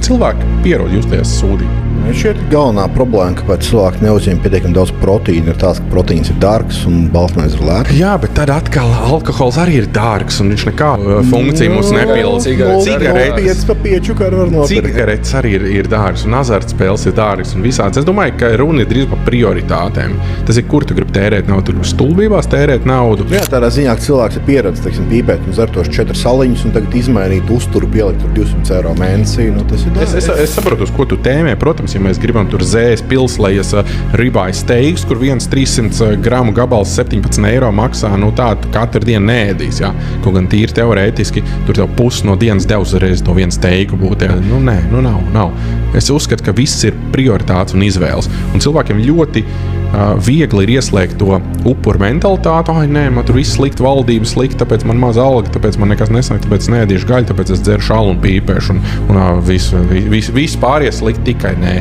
Cilvēki pierod justies sūdīgi. Šeit ir galvenā problēma, kāpēc cilvēki neuzņem pietiekami daudz proteīna. Ir tās, ka proteīns ir dārgs un baltmaize ir lēta. Jā, bet tad atkal alkohols arī ir dārgs un viņš nekādu funkciju mums nepilda. Cigaretes arī ir dārgs un azartspēles ir dārgs un visāds. Es domāju, ka runa ir drīz par prioritātēm. Tas ir, kur tu gribi tērēt naudu, tu gribi stulbībās tērēt naudu. Jā, tādā ziņā, ka cilvēks ir pieredzējis, teiksim, pīpēt un dzert tos 4 saliņus un tagad izmainīt uzturu, pielikt tur 200 eiro mēnesī. Nu, tas ir dārgi. Es saprotu, uz ko tu tēmē. Protams, ja mēs gribam tur zēs pilslejas ribājas steiks, kur viens 300 gramu gabals 17 eiro maksā, nu tā katru dienu neēdīs. Jā. Kaut gan tīri teorētiski, tur tev pusi no dienas devs reiz to vienu steiku būt. Jā. Nu nē, nav. Es uzskatu, ka viss ir prioritāts un izvēles. Un cilvēkiem ļoti viegli ir ieslēgt to upuru mentalitāti. Ai, nē, man tur viss slikti, valdība slikti, tāpēc man maz alga, tāpēc man nekas nesanāk, tāpēc neēdīšu gaļu, tāpēc es dzeru šalu un pīpēšu. Un viss pārējais slikti, tikai nē.